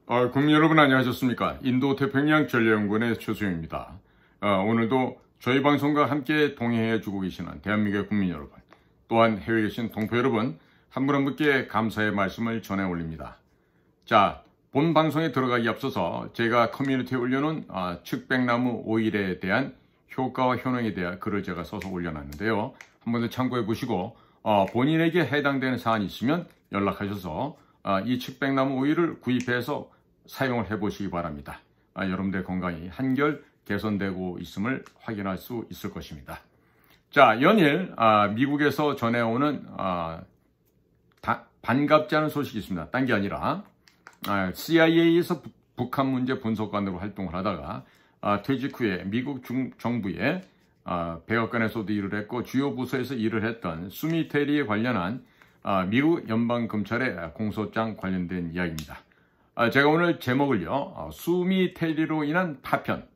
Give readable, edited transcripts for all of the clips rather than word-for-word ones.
국민 여러분 안녕하셨습니까? 인도 태평양 전략연구원의 최수영입니다. 오늘도 저희 방송과 함께 동행해주고 계시는 대한민국의 국민 여러분, 또한 해외에 계신 동포 여러분, 한 분 한 분께 감사의 말씀을 전해 올립니다. 자, 본 방송에 들어가기 앞서서 제가 커뮤니티에 올려놓은 측백나무 오일에 대한 효과와 효능에 대한 글을 제가 써서 올려놨는데요. 한번 더 참고해 보시고 본인에게 해당되는 사안이 있으면 연락하셔서 이 측백나무 오일을 구입해서 사용을 해보시기 바랍니다. 여러분들의 건강이 한결 개선되고 있음을 확인할 수 있을 것입니다. 자, 연일 미국에서 전해오는 반갑지 않은 소식이 있습니다. 딴 게 아니라 CIA에서 북한 문제 분석관으로 활동을 하다가 퇴직 후에 미국 정부의 백악관에서도 일을 했고 주요 부서에서 일을 했던 수미 테리에 관련한 미국 연방검찰의 공소장 관련된 이야기입니다. 제가 오늘 제목을요, 수미 테리로 인한 파편,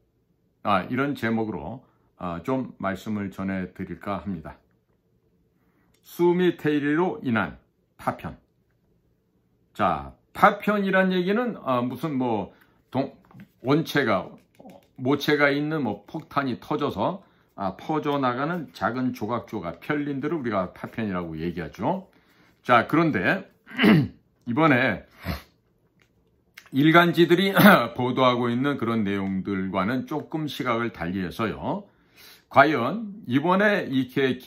이런 제목으로 좀 말씀을 전해드릴까 합니다. 수미 테리로 인한 파편. 자, 파편이란 얘기는 무슨 모체가 있는 폭탄이 터져서 퍼져나가는 작은 조각조각 편린들을 우리가 파편이라고 얘기하죠. 자, 그런데 이번에 일간지들이 보도하고 있는 그런 내용들과는 조금 시각을 달리해서요. 과연 이번에 이렇게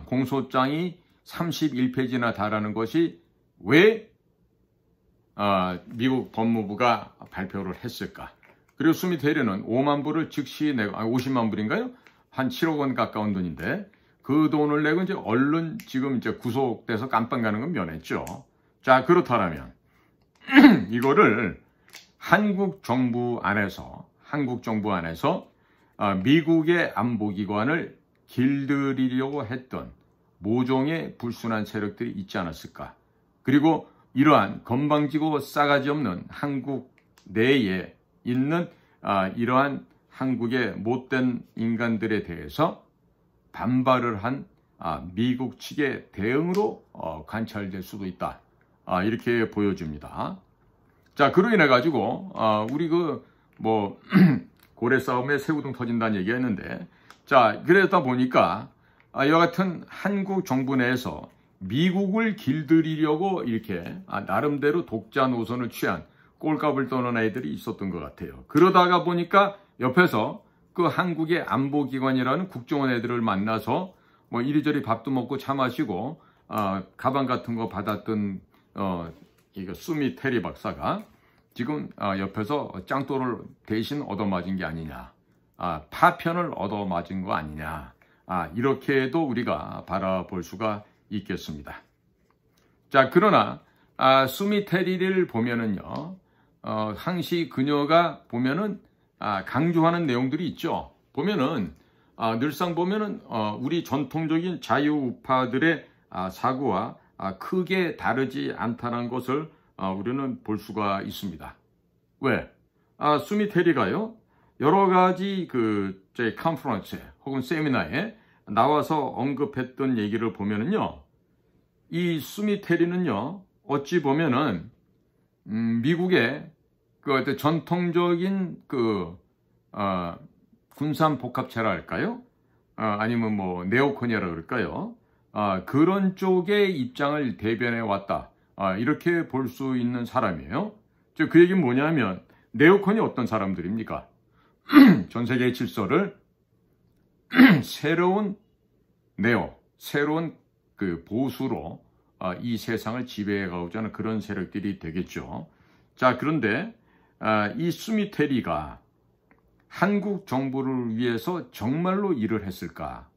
공소장이 31페이지나 달하는 것이 왜 미국 법무부가 발표를 했을까? 그리고 수미 테리는 5만 불을 즉시 내고, 50만 불인가요? 한 7억 원 가까운 돈인데 그 돈을 내고 이제 얼른 지금 이제 구속돼서 깜빵 가는 건 면했죠. 자, 그렇다면 이거를 한국 정부 안에서 미국의 안보기관을 길들이려고 했던 모종의 불순한 세력들이 있지 않았을까? 그리고 이러한 건방지고 싸가지 없는 한국 내에 있는 이러한 한국의 못된 인간들에 대해서 반발을 한 미국 측의 대응으로 관찰될 수도 있다. 이렇게 보여집니다. 자, 그로 인해 가지고 우리 고래 싸움에 새우등 터진다는 얘기가 있는데, 자, 그러다 보니까 이와 같은 한국 정부 내에서 미국을 길들이려고 이렇게 나름대로 독자 노선을 취한 꼴값을 떠는 애들이 있었던 것 같아요. 그러다가 보니까 옆에서 그 한국의 안보기관이라는 국정원 애들을 만나서 이리저리 밥도 먹고 차 마시고 가방 같은 거 받았던 이거 수미 테리 박사가 지금 옆에서 짱돌을 대신 얻어맞은 게 아니냐, 파편을 얻어맞은 거 아니냐, 이렇게도 우리가 바라볼 수가 있겠습니다. 자, 그러나 수미 테리를 보면은요, 항시 그녀가 보면은 강조하는 내용들이 있죠. 보면은 늘상 보면은 우리 전통적인 자유우파들의 사고와 크게 다르지 않다는 것을 우리는 볼 수가 있습니다. 왜? 수미 테리가요, 여러 가지 컨퍼런스에 혹은 세미나에 나와서 언급했던 얘기를 보면은요, 이 수미 테리는요, 어찌 보면은 미국의 전통적인 군산 복합체라 할까요? 아니면 네오코니아라 그럴까요? 그런 쪽의 입장을 대변해 왔다. 이렇게 볼 수 있는 사람이에요. 즉, 그 얘기는 뭐냐면, 네오콘이 어떤 사람들입니까? 전 세계의 질서를 새로운 보수로 이 세상을 지배해 가고자 하는 그런 세력들이 되겠죠. 자, 그런데 이 수미 테리가 한국 정부를 위해서 정말로 일을 했을까?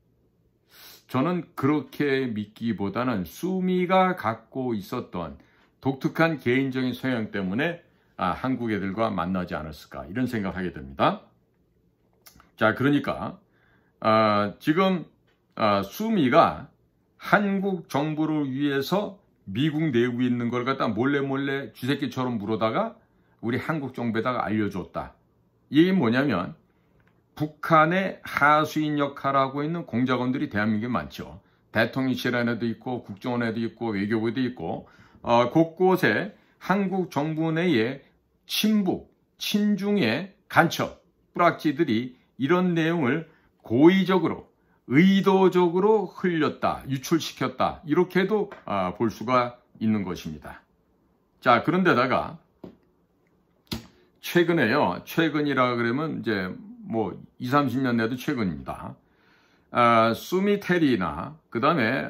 저는 그렇게 믿기보다는 수미가 갖고 있었던 독특한 개인적인 성향 때문에 한국 애들과 만나지 않았을까, 이런 생각을 하게 됩니다. 자, 그러니까 지금 수미가 한국 정부를 위해서 미국 내부에 있는 걸 갖다 몰래 쥐새끼처럼 물어다가 우리 한국 정부에다가 알려줬다. 이게 뭐냐면, 북한의 하수인 역할을 하고 있는 공작원들이 대한민국에 많죠. 대통령실에도 있고 국정원에도 있고 외교부에도 있고 곳곳에 한국 정부 내에 친북, 친중의 간첩, 뿌락지들이 이런 내용을 고의적으로, 의도적으로 흘렸다, 유출시켰다, 이렇게도 볼 수가 있는 것입니다. 자, 그런데다가 최근에요, 최근이라 그러면 이제 뭐 20, 30년 내도 최근입니다. 수미 테리나 그 다음에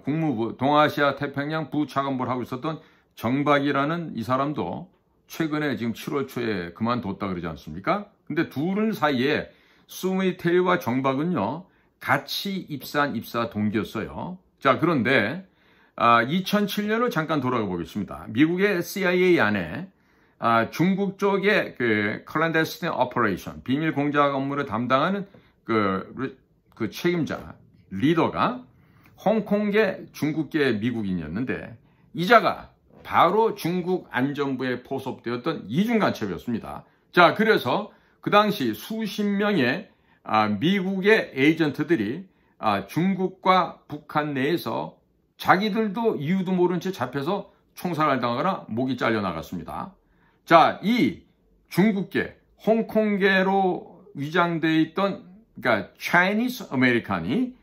국무부 동아시아 태평양 부차관보를 하고 있었던 정박이라는 이 사람도 최근에 지금 7월 초에 그만뒀다 그러지 않습니까? 근데 둘 사이에 수미 테리와 정박은요 같이 입사한 입사 동기였어요. 자, 그런데 2007년을 잠깐 돌아가 보겠습니다. 미국의 CIA 안에 중국 쪽의 그 clandestine operation, 비밀 공작 업무를 담당하는 그 책임자, 리더가 홍콩계 중국계 미국인이었는데 이자가 바로 중국 안전부에 포섭되었던 이중 간첩이었습니다. 자, 그래서 그 당시 수십 명의 미국의 에이전트들이 중국과 북한 내에서 자기들도 이유도 모른 채 잡혀서 총살을 당하거나 목이 잘려 나갔습니다. 자, 이 중국계, 홍콩계로 위장되어 있던 그러니까 Chinese American이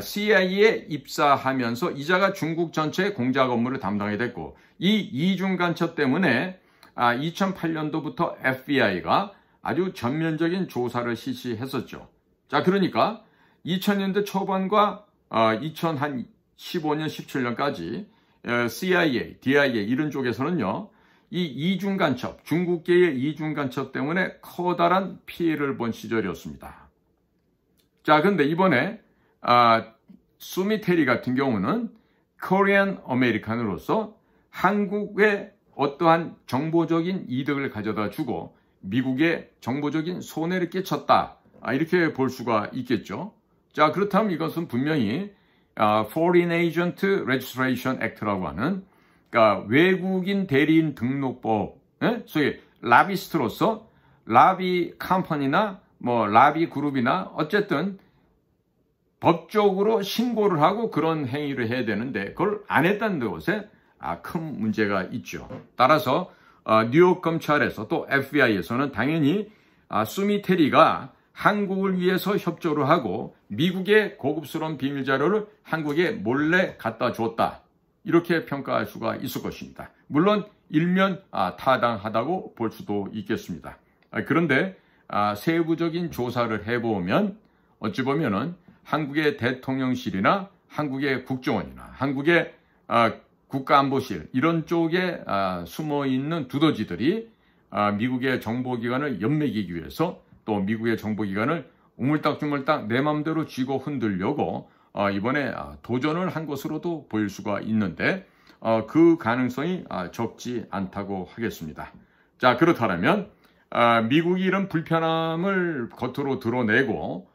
CIA에 입사하면서 이자가 중국 전체의 공작 업무를 담당하게 됐고 이 이중 간첩 때문에 2008년도부터 FBI가 아주 전면적인 조사를 실시했었죠. 자, 그러니까 2000년대 초반과 2015년, 17년까지 CIA, DIA 이런 쪽에서는요. 이 이중 간첩, 중국계의 이중 간첩 때문에 커다란 피해를 본 시절이었습니다. 자, 그런데 이번에 수미 테리 같은 경우는 코리안 아메리칸으로서 한국에 어떠한 정보적인 이득을 가져다 주고 미국에 정보적인 손해를 끼쳤다. 이렇게 볼 수가 있겠죠. 자, 그렇다면 이것은 분명히 Foreign Agent Registration Act라고 하는 그러니까 외국인 대리인 등록법, 소위 라비스트로서 라비 컴퍼니나 뭐 라비 그룹이나 어쨌든 법적으로 신고를 하고 그런 행위를 해야 되는데 그걸 안 했다는 것에 큰 문제가 있죠. 따라서 뉴욕 검찰에서 또 FBI에서는 당연히 수미 테리가 한국을 위해서 협조를 하고 미국의 고급스러운 비밀 자료를 한국에 몰래 갖다 줬다. 이렇게 평가할 수가 있을 것입니다. 물론 일면 타당하다고 볼 수도 있겠습니다. 그런데 세부적인 조사를 해보면 어찌 보면은 한국의 대통령실이나 한국의 국정원이나 한국의 국가안보실 이런 쪽에 숨어있는 두더지들이 미국의 정보기관을 엿매기기 위해서 또 미국의 정보기관을 우물딱주물딱 내 맘대로 쥐고 흔들려고 이번에 도전을 한 것으로도 보일 수가 있는데 그 가능성이 적지 않다고 하겠습니다. 자, 그렇다면 미국이 이런 불편함을 겉으로 드러내고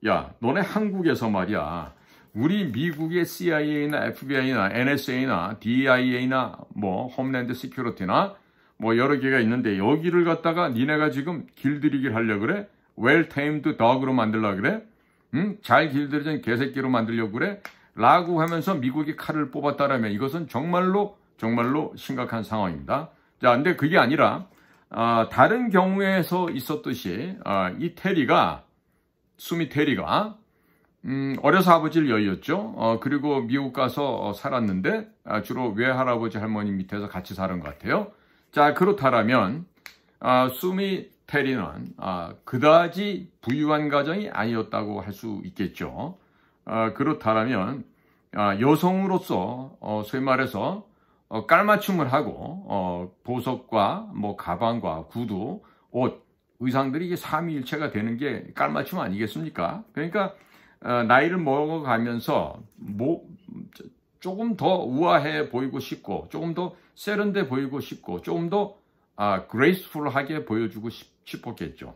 야, 너네 한국에서 말이야 우리 미국의 CIA나 FBI나 NSA나 DIA나 뭐 홈랜드 시큐리티나 뭐 여러 개가 있는데 여기를 갖다가 니네가 지금 길들이기를 하려고 그래? 웰테임드 덕으로 만들려고 그래? 잘 길들여진 개새끼로 만들려고 그래? 라고 하면서 미국이 칼을 뽑았다라면 이것은 정말로 심각한 상황입니다. 자, 근데 그게 아니라 다른 경우에서 있었듯이 이 테리가 수미 테리가 어려서 아버지를 여의었죠. 그리고 미국 가서 살았는데 주로 외할아버지 할머니 밑에서 같이 사는 것 같아요. 자, 그렇다면 수미 테리는 그다지 부유한 가정이 아니었다고 할 수 있겠죠. 그렇다면 여성으로서 소위 말해서 깔맞춤을 하고 보석과 뭐 가방과 구두, 옷, 의상들이 이게 삼위일체가 되는 게 깔맞춤 아니겠습니까? 그러니까 나이를 먹어가면서 조금 더 우아해 보이고 싶고 조금 더 세련돼 보이고 싶고 조금 더 그레이스풀하게 보여주고 싶었겠죠.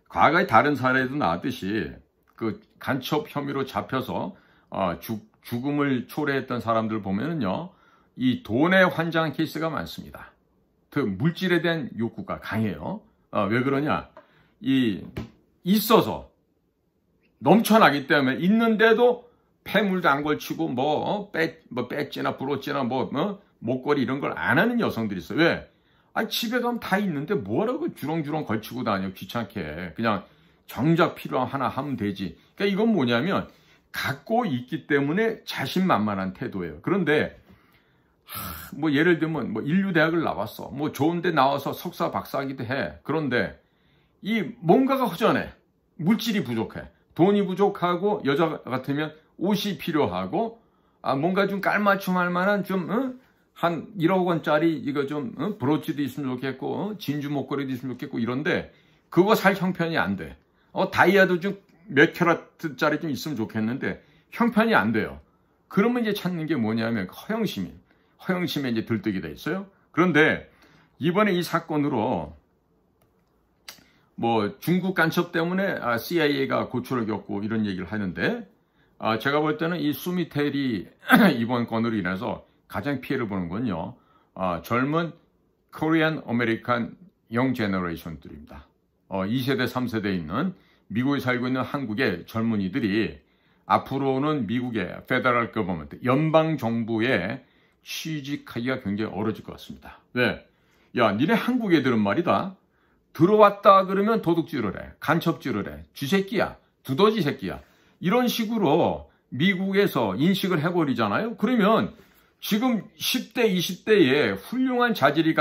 과거에 다른 사례도 나왔듯이 그 간첩 혐의로 잡혀서 죽음을 초래했던 사람들 보면은요, 이 돈에 환장한 케이스가 많습니다. 그 물질에 대한 욕구가 강해요. 왜 그러냐? 있어서 넘쳐나기 때문에 있는데도 폐물도 안 걸치고 배지나 브로치나 목걸이 이런 걸 안 하는 여성들이 있어요. 왜? 아니, 집에 가면 다 있는데 뭐라고 주렁주렁 걸치고 다녀, 귀찮게. 그냥 정작 필요한 하나 하면 되지. 그러니까 이건 뭐냐면 갖고 있기 때문에 자신만만한 태도예요. 그런데 뭐 예를 들면 뭐 인류대학을 나왔어. 뭐 좋은데 나와서 석사 박사하기도 해. 그런데 이 뭔가가 허전해. 물질이 부족해. 돈이 부족하고 여자 같으면 옷이 필요하고 뭔가 좀 깔맞춤 할 만한 좀 한 1억 원짜리 이거 좀 브로치도 있으면 좋겠고 진주 목걸이도 있으면 좋겠고 이런데 그거 살 형편이 안 돼. 다이아도 좀 몇 캐럿짜리 좀 있으면 좋겠는데 형편이 안 돼요. 그러면 이제 찾는 게 뭐냐면 허영심에 이제 들뜨게 돼 있어요. 그런데 이번에 이 사건으로 뭐 중국 간첩 때문에 CIA가 고초를 겪고 이런 얘기를 하는데 제가 볼 때는 이 수미테리 이번 건으로 인해서 가장 피해를 보는 건요. 젊은 코리안 아메리칸 영 제너레이션들입니다. 2세대, 3세대에 있는 미국에 살고 있는 한국의 젊은이들이 앞으로는 미국의 페더럴 거버먼트, 연방정부에 취직하기가 굉장히 어려질 것 같습니다. 왜? 야, 니네 한국 애들은 말이다. 들어왔다 그러면 도둑질을 해. 간첩질을 해. 쥐새끼야. 두더지 새끼야. 이런 식으로 미국에서 인식을 해버리잖아요. 그러면 지금 10대, 20대에 훌륭한 자질이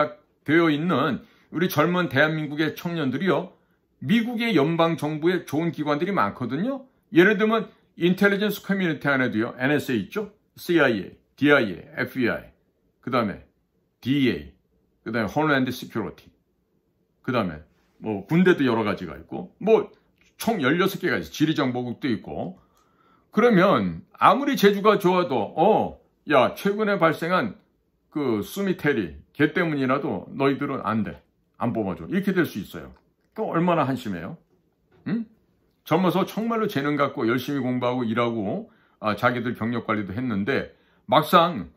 되어 있는 우리 젊은 대한민국의 청년들이요. 미국의 연방정부에 좋은 기관들이 많거든요. 예를 들면 인텔리전스 커뮤니티 안에도요. NSA 있죠. CIA, DIA, FBI, 그 다음에 DEA, 그 다음에 홈랜드 시큐리티, 그 다음에 뭐 군대도 여러 가지가 있고 뭐 총 16개가 있어. 지리정보국도 있고. 그러면 아무리 제주가 좋아도 야, 최근에 발생한 그 수미테리 걔 때문이라도 너희들은 안 돼. 안 뽑아줘. 이렇게 될 수 있어요. 그럼 얼마나 한심해요? 응? 젊어서 정말로 재능 갖고 열심히 공부하고 일하고 자기들 경력 관리도 했는데 막상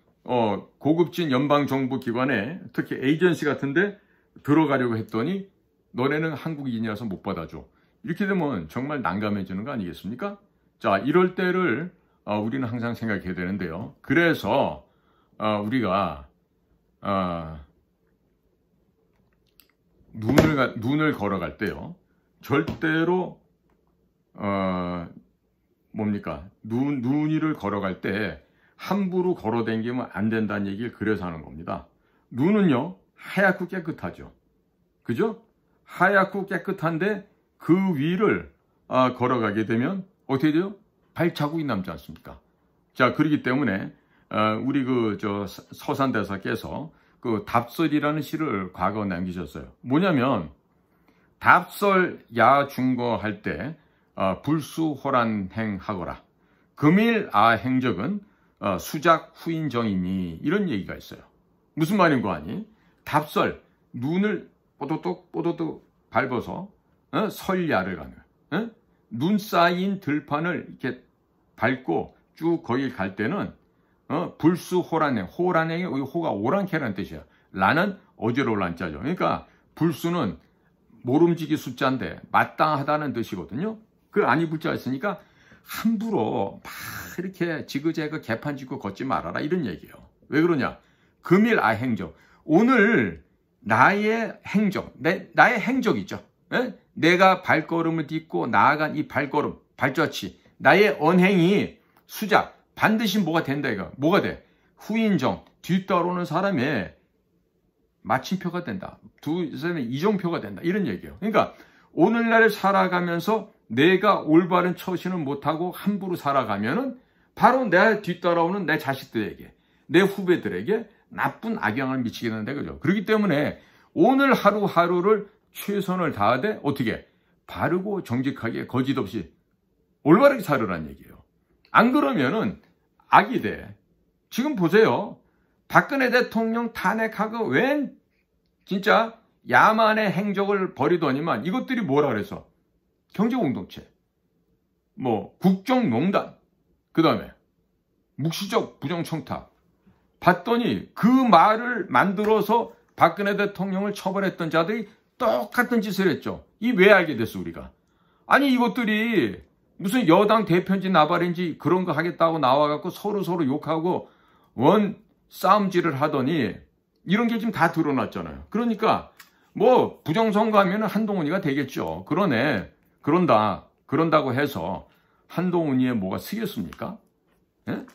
고급진 연방정부 기관에 특히 에이전시 같은데 들어가려고 했더니 너네는 한국인이라서 못 받아줘. 이렇게 되면 정말 난감해지는 거 아니겠습니까? 자, 이럴 때를 우리는 항상 생각해야 되는데요. 그래서 우리가 눈을 걸어갈 때요. 절대로 눈 위를 걸어갈 때 함부로 걸어다니면 안 된다는 얘기를 그래서 하는 겁니다. 눈은요 하얗고 깨끗하죠. 그죠? 하얗고 깨끗한데 그 위를 걸어가게 되면 어떻게 돼요? 발자국이 남지 않습니까? 자, 그렇기 때문에 우리 서산대사께서 그 답설이라는 시를 과거 남기셨어요. 뭐냐면 답설 야중거 할 때 불수호란행하거라. 금일 행적은 수작 후인정이니 이런 얘기가 있어요. 무슨 말인 거 아니? 답설 눈을 뽀도독 밟아서 설야를 가는 눈 쌓인 들판을 이렇게 밟고 쭉 거길 갈 때는 불수호란행, 호란행의 호가 오랑캐라는 뜻이야. 라는 어지러울 란자죠. 그러니까 불수는 모름지기 숫자인데 마땅하다는 뜻이거든요. 그 안이 불자 있으니까 함부로 막 이렇게 지그재그 개판 짚고 걷지 말아라 이런 얘기예요. 왜 그러냐? 금일 행적. 오늘 나의 행적, 나의 행적 있죠. 내가 발걸음을 딛고 나아간 이 발걸음, 발자취, 나의 언행이 수작, 반드시 뭐가 된다 이거. 뭐가 돼? 후인정, 뒤따라오는 사람의 마침표가 된다. 두 사람의 이정표가 된다. 이런 얘기예요. 그러니까 오늘날 살아가면서 내가 올바른 처신을 못하고 함부로 살아가면은 바로 내 뒤따라오는 내 자식들에게, 내 후배들에게 나쁜 악영향을 미치게 된다. 그죠? 그렇기 때문에 오늘 하루하루를 최선을 다하되 어떻게? 바르고 정직하게 거짓 없이 올바르게 살으라는 얘기예요. 안 그러면은 악이 돼. 지금 보세요. 박근혜 대통령 탄핵하고 웬 진짜 야만의 행적을 벌이더니만 이것들이 뭐라 그래서 경제공동체, 뭐 국정농단, 그 다음에 묵시적 부정청탁 봤더니 그 말을 만들어서 박근혜 대통령을 처벌했던 자들이 똑같은 짓을 했죠. 이 왜 알게 됐어 우리가? 아니 이것들이 무슨 여당 대표인지 나발인지 그런 거 하겠다고 나와갖고 서로 욕하고 원 싸움질을 하더니 이런 게 지금 다 드러났잖아요. 그러니까 뭐 부정선거하면 한동훈이가 되겠죠. 그런다고 해서 한동훈이에 뭐가 쓰겠습니까? 예?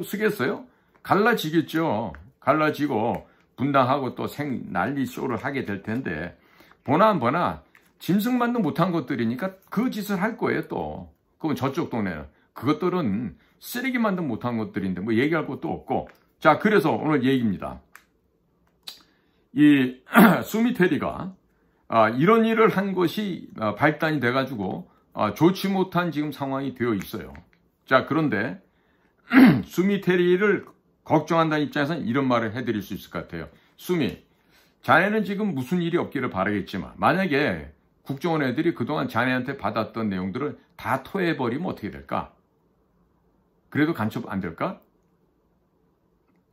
쓰겠어요? 갈라지겠죠. 갈라지고 분당하고 또 난리 쇼를 하게 될 텐데 보나 짐승만도 못한 것들이니까 그 짓을 할 거예요. 또 그건 저쪽 동네는 그것들은 쓰레기만도 못한 것들인데 뭐 얘기할 것도 없고. 자, 그래서 오늘 얘기입니다. 이 수미테리가 이런 일을 한 것이 발단이 돼가지고 좋지 못한 지금 상황이 되어 있어요. 자, 그런데 수미테리를 걱정한다는 입장에서는 이런 말을 해드릴 수 있을 것 같아요. 수미, 자네는 지금 무슨 일이 없기를 바라겠지만 만약에 국정원 애들이 그동안 자네한테 받았던 내용들을 다 토해버리면 어떻게 될까? 그래도 간첩 안 될까?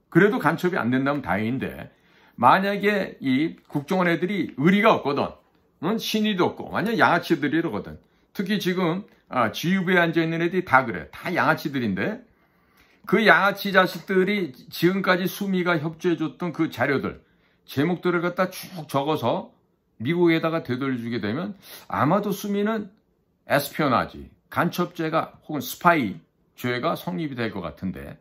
그래도 간첩이 안 된다면 다행인데 만약에 이 국정원 애들이 의리가 없거든, 신의도 없고 완전 양아치들이거든. 특히 지금 지휘부에 앉아있는 애들이 다 그래. 다 양아치들인데 그 양아치 자식들이 지금까지 수미가 협조해줬던 그 자료들, 제목들을 갖다 쭉 적어서 미국에다가 되돌려주게 되면 아마도 수미는 에스피오나지, 간첩죄가 혹은 스파이 죄가 성립이 될 것 같은데.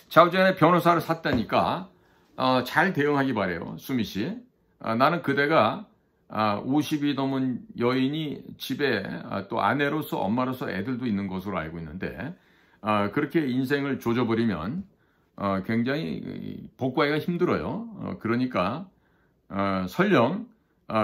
자, 어제는 변호사를 샀다니까 잘 대응하기 바래요. 수미씨. 나는 그대가 50이 넘은 여인이 집에 또 아내로서 엄마로서 애들도 있는 것으로 알고 있는데 그렇게 인생을 조져버리면 굉장히 복구하기가 힘들어요. 그러니까 설령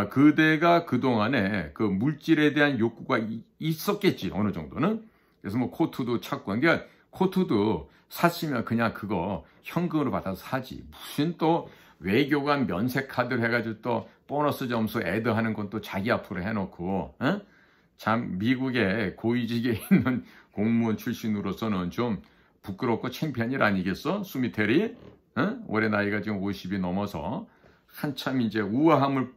그대가 그동안에 그 물질에 대한 욕구가 있었겠지, 어느 정도는. 그래서 뭐 코트도 찾고, 그러니까 코트도 샀으면 그냥 그거 현금으로 받아서 사지. 무슨 또 외교관 면세카드를 해가지고 또 보너스 점수 애드하는 건 또 자기 앞으로 해놓고, 참 미국의 고위직에 있는 공무원 출신으로서는 좀 부끄럽고 창피한 일 아니겠어? 수미테리? 올해 나이가 지금 50이 넘어서 한참 이제 우아함을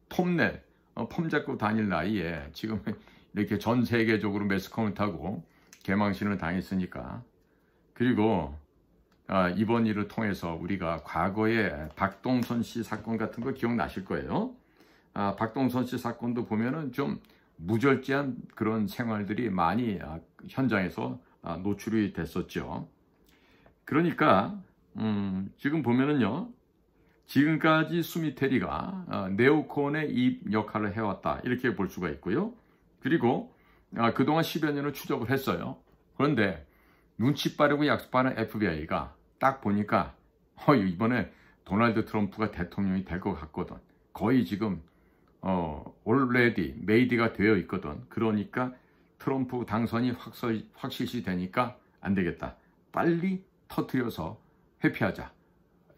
폼잡고 다닐 나이에 지금 이렇게 전 세계적으로 매스컴을 타고 개망신을 당했으니까. 그리고 이번 일을 통해서 우리가 과거에 박동선 씨 사건 같은 거 기억나실 거예요. 박동선 씨 사건도 보면은 좀 무절제한 그런 생활들이 많이 현장에서 노출이 됐었죠. 그러니까 지금 보면은요, 지금까지 수미테리가 네오콘의 이 역할을 해왔다, 이렇게 볼 수가 있고요. 그리고 그동안 10여 년을 추적을 했어요. 그런데 눈치 빠르고 약속 빠른 FBI가 딱 보니까 이번에 도널드 트럼프가 대통령이 될 것 같거든. 거의 지금 already made가 되어 있거든. 그러니까 트럼프 당선이 확실시 되니까 안 되겠다. 빨리 터뜨려서 회피하자.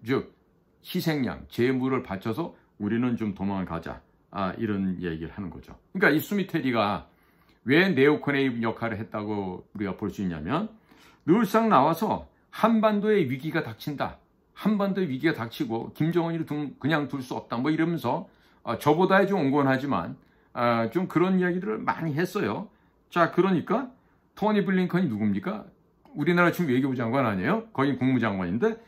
즉 희생양, 재물을 바쳐서 우리는 좀 도망을 가자. 이런 얘기를 하는 거죠. 그러니까 이 수미테리가 왜 네오콘의 역할을 했다고 우리가 볼 수 있냐면, 늘상 나와서 한반도의 위기가 닥친다. 한반도의 위기가 닥치고 김정은이를 그냥 둘 수 없다. 뭐 이러면서 저보다 좀 온건하지만 좀 그런 이야기들을 많이 했어요. 자, 그러니까 토니 블링컨이 누굽니까? 우리나라 지금 외교부 장관 아니에요? 거긴 국무장관인데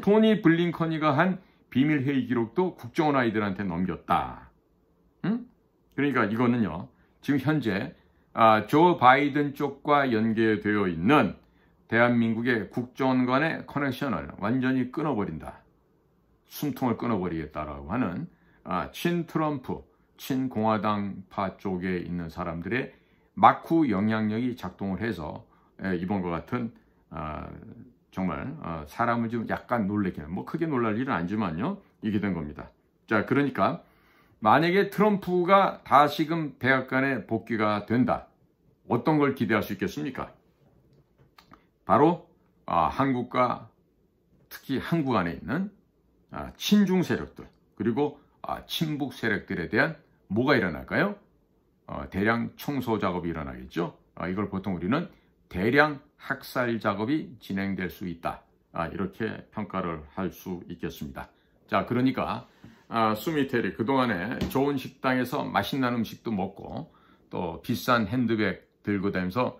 토니 블링컨이가 한 비밀 회의 기록도 국정원 아이들한테 넘겼다. 그러니까 이거는요, 지금 현재 조 바이든 쪽과 연계되어 있는 대한민국의 국정원 간의 커넥션을 완전히 끊어버린다. 숨통을 끊어버리겠다라고 하는 친트럼프, 친공화당파 쪽에 있는 사람들의 막후 영향력이 작동을 해서 이번과 같은 정말 사람을 좀 약간 놀래게, 뭐 크게 놀랄 일은 아니지만요, 이게 된 겁니다. 자, 그러니까 만약에 트럼프가 다시금 백악관에 복귀가 된다, 어떤 걸 기대할 수 있겠습니까? 바로 한국과 특히 한국 안에 있는 친중 세력들, 그리고 친북 세력들에 대한 뭐가 일어날까요? 대량 청소 작업이 일어나겠죠. 이걸 보통 우리는 대량 학살 작업이 진행될 수 있다, 이렇게 평가를 할 수 있겠습니다. 자, 그러니까 수미테리 그동안에 좋은 식당에서 맛있는 음식도 먹고 또 비싼 핸드백 들고 다니면서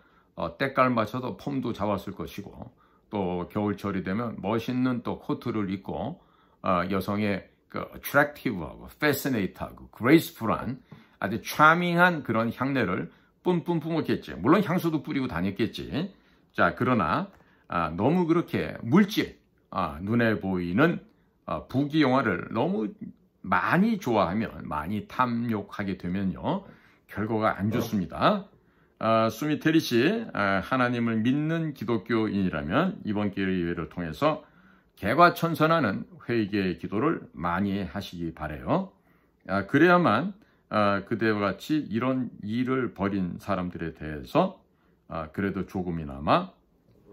때깔 맞춰서 폼도 잡았을 것이고, 또 겨울철이 되면 멋있는 또 코트를 입고 여성의 그 attractive하고 fascinate하고 graceful한 아주 charming한 그런 향내를 뿜뿜 뿜었겠지. 물론 향수도 뿌리고 다녔겠지. 자, 그러나 너무 그렇게 물질, 눈에 보이는 부귀영화를 너무 많이 좋아하면, 많이 탐욕하게 되면요, 결과가 안 좋습니다. 수미테리 씨, 하나님을 믿는 기독교인이라면 이번 기회를 통해서 개과천선하는 회개의 기도를 많이 하시기 바라요. 그래야만 그대와 같이 이런 일을 벌인 사람들에 대해서 그래도 조금이나마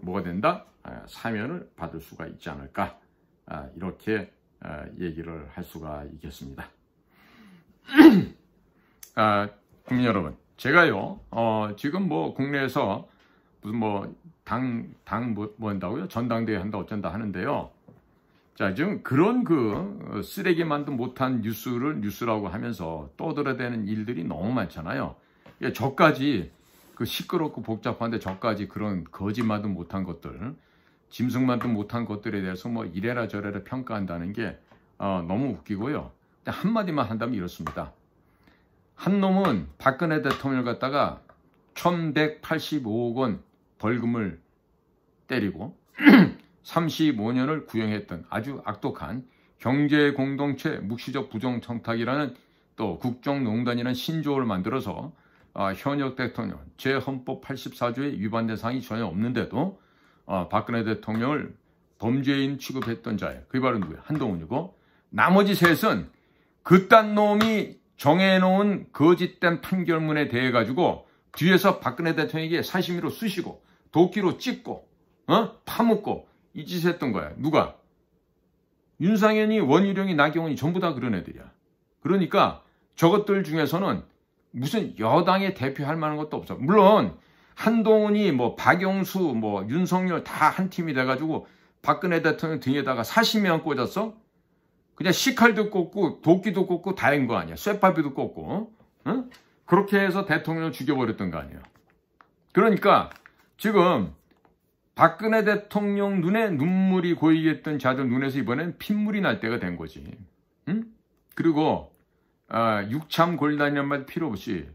뭐가 된다? 사면을 받을 수가 있지 않을까? 이렇게 얘기를 할 수가 있겠습니다. 국민 여러분, 제가요 지금 뭐 국내에서 무슨 뭐 뭐 한다고요? 전당대회 한다 어쩐다 하는데요. 자, 지금 그런 그 쓰레기만도 못한 뉴스라고 하면서 떠들어대는 일들이 너무 많잖아요. 저까지 그 시끄럽고 복잡한데 저까지 그런 거짓말도 못한 것들, 짐승만도 못한 것들에 대해서 뭐 이래라 저래라 평가한다는 게 너무 웃기고요. 한마디만 한다면 이렇습니다. 한 놈은 박근혜 대통령을 갖다가 1185억 원 벌금을 때리고 35년을 구형했던 아주 악독한 경제공동체 묵시적 부정청탁이라는 또 국정농단이라는 신조어를 만들어서 현역 대통령 제헌법 84조에 위반된 사항이 전혀 없는데도 박근혜 대통령을 범죄인 취급했던 자예요. 그게 바로 누구예요? 한동훈이고, 나머지 셋은 그딴 놈이 정해놓은 거짓된 판결문에 대해 가지고 뒤에서 박근혜 대통령에게 사심으로 쑤시고 도끼로 찍고 파묻고 이 짓을 했던 거야. 누가? 윤상현이, 원희룡이, 나경원이 전부 다 그런 애들이야. 그러니까 저것들 중에서는 무슨 여당에 대표할 만한 것도 없어. 물론 한동훈이 뭐 박영수 뭐 윤석열 다 한 팀이 돼가지고 박근혜 대통령 등에다가 사심이만 꽂았어? 그냥 시칼도 꽂고 도끼도 꽂고 다 한 거 아니야. 쇠파비도 꽂고 그렇게 해서 대통령을 죽여버렸던 거 아니에요. 그러니까 지금 박근혜 대통령 눈에 눈물이 고이게 했던 자들 눈에서 이번엔 핏물이 날 때가 된 거지. 그리고 육참골단이란 말 필요 없이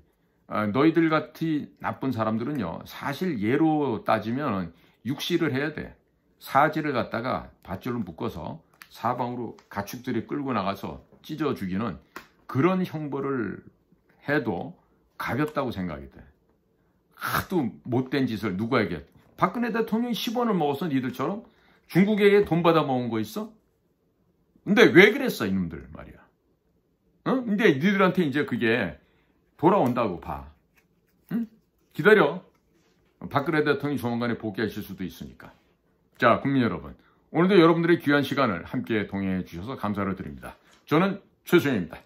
너희들 같이 나쁜 사람들은요, 사실 예로 따지면 육시를 해야 돼. 사지를 갖다가 밧줄로 묶어서 사방으로 가축들이 끌고 나가서 찢어 죽이는 그런 형벌을 해도 가볍다고 생각이 돼. 하도 못된 짓을 누구에게. 박근혜 대통령이 10원을 먹어서 니들처럼 중국에게 돈 받아 먹은 거 있어? 근데 왜 그랬어 이놈들 말이야. 근데 니들한테 이제 그게 돌아온다고 봐. 기다려. 박근혜 대통령이 조만간에 복귀하실 수도 있으니까. 자, 국민 여러분, 오늘도 여러분들의 귀한 시간을 함께 동행해 주셔서 감사를 드립니다. 저는 최수영입니다.